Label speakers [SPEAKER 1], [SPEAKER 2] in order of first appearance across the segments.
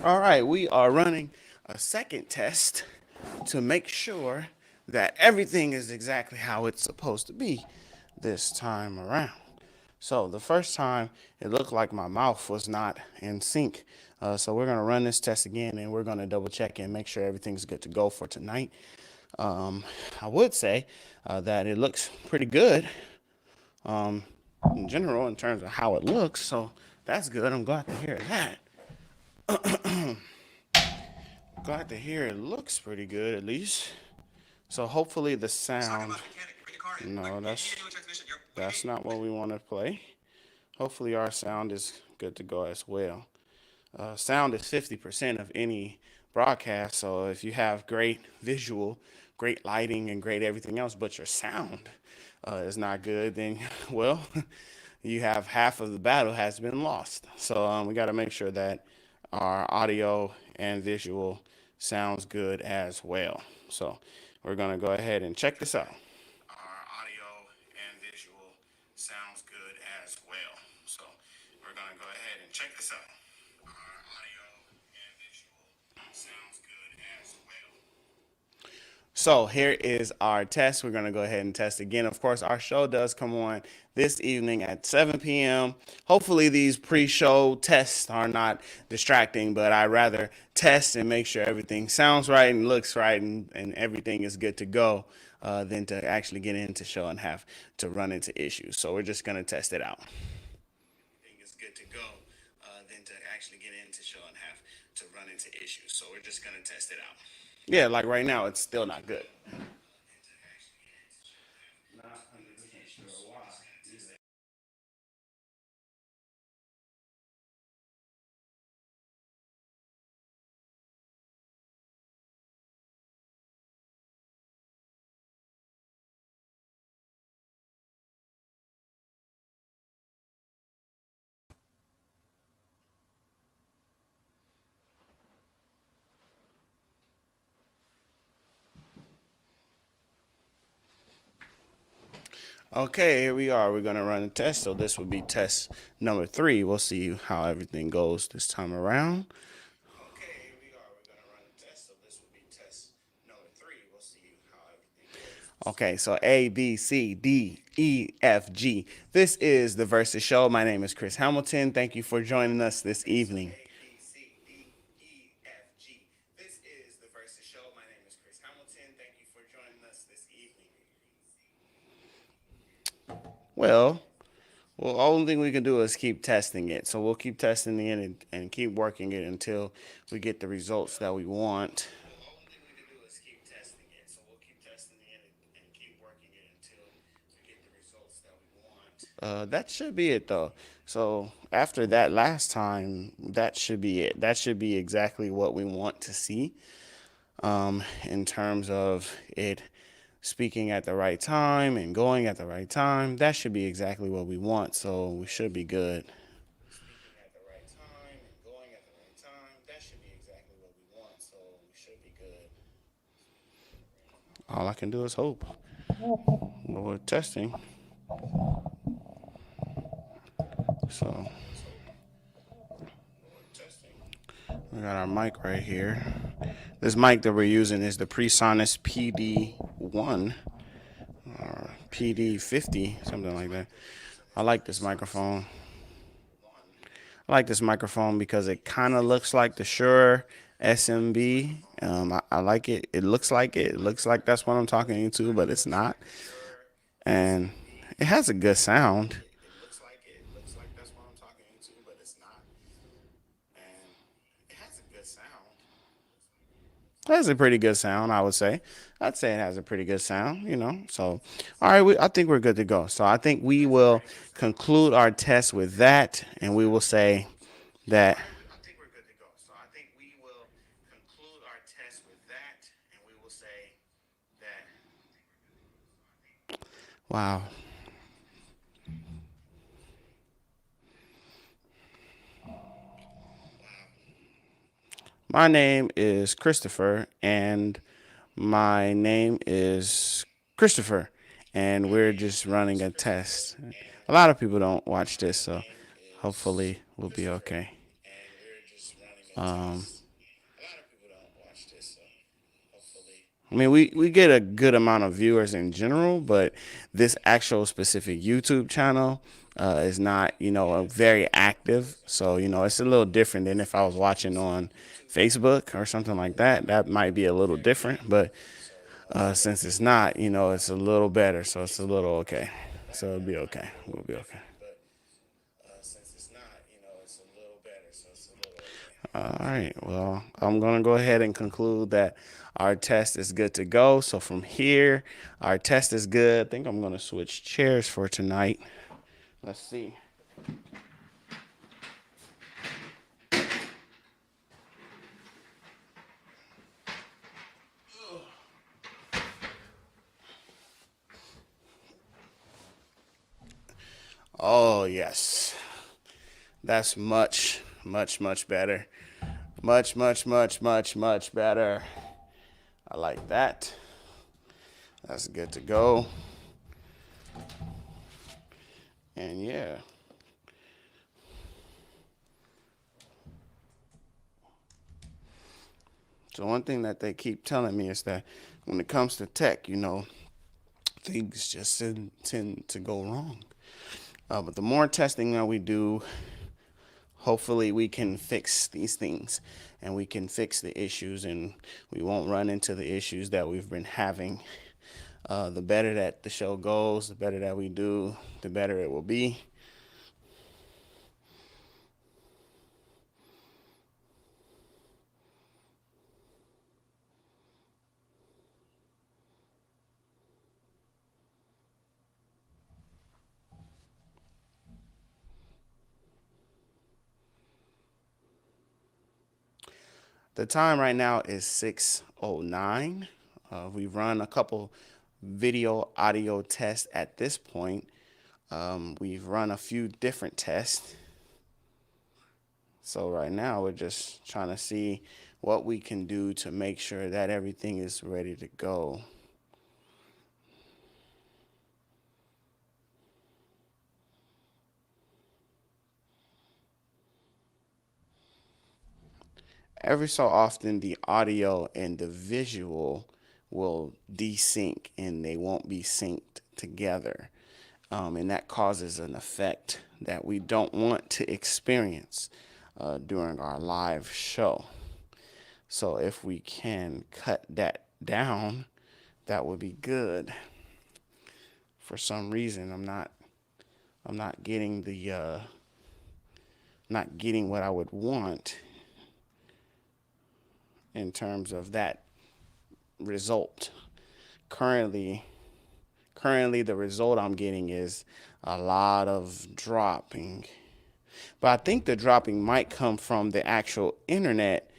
[SPEAKER 1] All right, we are running a second test to make sure that everything is exactly how it's supposed to be this time around. So the first time it looked like my mouth was not in sync. So we're gonna run this test again and we're gonna double check and make sure everything's good to go for tonight. I would say that it looks pretty good in general in terms of how it looks. So that's good. I'm glad to hear that. Glad to hear it looks pretty good at least. So hopefully the sound. No, that's not what we want to play. Hopefully our sound is good to go as well. Sound is 50% of any broadcast. So if you have great visual, great lighting, and great everything else, but your sound is not good, then well, you have half of the battle has been lost. So we got to make sure that our audio and visual sounds good as well. So we're gonna go ahead and check this out. Our audio and visual sounds good as well. So we're gonna go ahead and check this out. Our audio and visual sounds good as well. So here is our test. We're going to go ahead and test again. Of course, our show does come on this evening at 7 p.m. Hopefully, these pre-show tests are not distracting, but I rather test and make sure everything sounds right and looks right and everything is good to go than to actually get into show and have to run into issues. So we're just going to test it out. Is good to go than to actually get into show and have to run into issues. So we're just going to test it out. Yeah, like right now, it's still not good. Okay, here we are. We're going to run a test. So this would be test number 3. We'll see how everything goes this time around. Okay, here we are. We're going to run a test. So this will be test number 3. We'll see how everything goes. Okay, so A, B, C, D, E, F, G. This is the Versus Show. My name is Chris Hamilton. Thank you for joining us this evening. This is the Versus Show. My name is Chris Hamilton. Thank you for joining us this evening. Well, only thing we can do is keep testing it. So we'll keep testing it and keep working it until we get the results that we want. That should be it though. So after that last time, that should be it. That should be exactly what we want to see in terms of it speaking at the right time and going at the right time. That should be exactly what we want. So we should be good. Speaking at the right time and going at the right time. That should be exactly what we want. So we should be good. All I can do is hope. We're testing. So we got our mic right here. This mic that we're using is the PreSonus PD1 or PD50, something like that. I like this microphone. I like this microphone because it kind of looks like the Shure SMB. I like it. It looks like it. It looks like that's what I'm talking into, but it's not. And it has a good sound. It has a pretty good sound, I would say. I'd say it has a pretty good sound, you know. So, all right, I think we're good to go. So I think we will conclude our test with that, and we will say that. I think we're good to go. So I think we will conclude our test with that, and we will say that. Wow. My name is Christopher, and my name is Christopher, and we're just running a test. A lot of people don't watch this, so hopefully we'll be okay. Um, I mean, we get a good amount of viewers in general, but this actual specific YouTube channel is not, very active. So, it's a little different than if I was watching on Facebook or something like that. That might be a little different, but since it's not, it's a little better. So it's a little okay. So it'll be okay. We'll be okay. All right. Well, I'm going to go ahead and conclude that our test is good to go. So from here, our test is good. I think I'm going to switch chairs for tonight. Let's see. Oh, yes. That's much, much, much better. Much, much, much, much, much better. I like that. That's good to go. And yeah. So one thing that they keep telling me is that when it comes to tech, things just tend to go wrong. But the more testing that we do, hopefully we can fix these things and we can fix the issues and we won't run into the issues that we've been having. The better that the show goes, the better that we do, the better it will be. The time right now is 6:09. We've run a couple video audio tests at this point. We've run a few different tests. So right now we're just trying to see what we can do to make sure that everything is ready to go. Every so often the audio and the visual will desync and they won't be synced together. And that causes an effect that we don't want to experience during our live show. So if we can cut that down, that would be good. For some reason, I'm not getting not getting what I would want in terms of that result. Currently, currently the result I'm getting is a lot of dropping. But I think the dropping might come from the actual internet.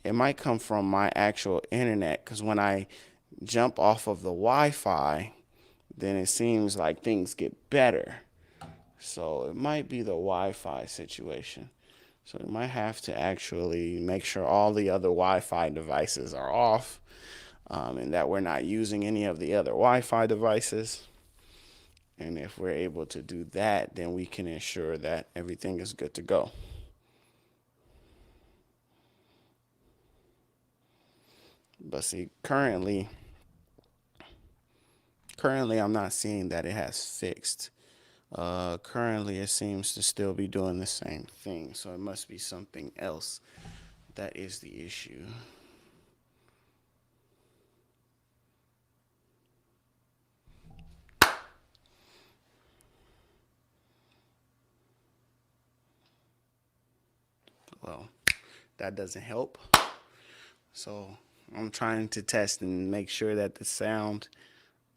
[SPEAKER 1] It might come from my actual internet because when I jump off of the Wi-Fi, then it seems like things get better. So it might be the Wi-Fi situation. So we might have to actually make sure all the other Wi-Fi devices are off and that we're not using any of the other Wi-Fi devices. And if we're able to do that, then we can ensure that everything is good to go. But see, currently I'm not seeing that it has fixed. Currently it seems to still be doing the same thing. So it must be something else that is the issue. Well, that doesn't help. So I'm trying to test and make sure that the sound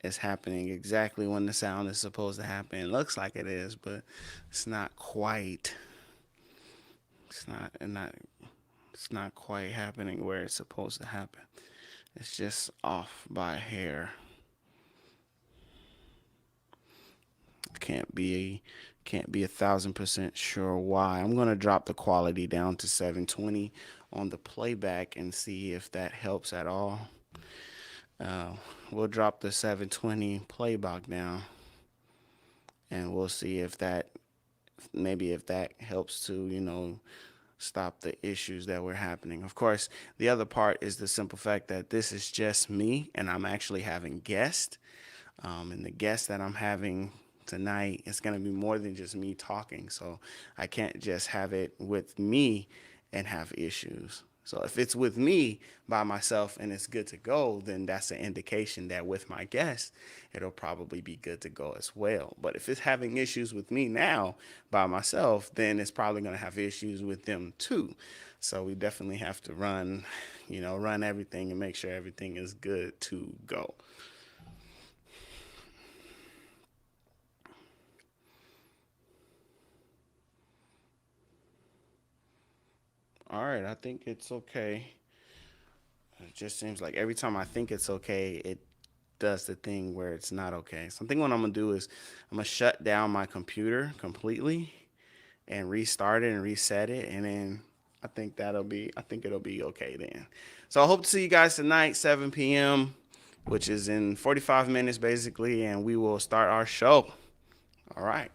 [SPEAKER 1] is happening exactly when the sound is supposed to happen. It looks like it is, but it's not quite. It's not it's not quite happening where it's supposed to happen. It's just off by a hair. Can't be 1,000% sure why. I'm gonna drop the quality down to 720 on the playback and see if that helps at all. Uh, we'll drop the 720 playback down and we'll see if that maybe if that helps to stop the issues that were happening. Of course, the other part is the simple fact that this is just me and I'm actually having guests. And the guests that I'm having tonight is going to be more than just me talking. So I can't just have it with me and have issues. So if it's with me by myself and it's good to go, then that's an indication that with my guests, it'll probably be good to go as well. But if it's having issues with me now by myself, then it's probably going to have issues with them too. So we definitely have to run everything and make sure everything is good to go. All right, I think it's okay. It just seems like every time I think it's okay, it does the thing where it's not okay. So I think what I'm gonna do is I'm gonna shut down my computer completely and restart it and reset it, and then I think it'll be okay then. So I hope to see you guys tonight, 7 p.m., which is in 45 minutes basically, and we will start our show. All right.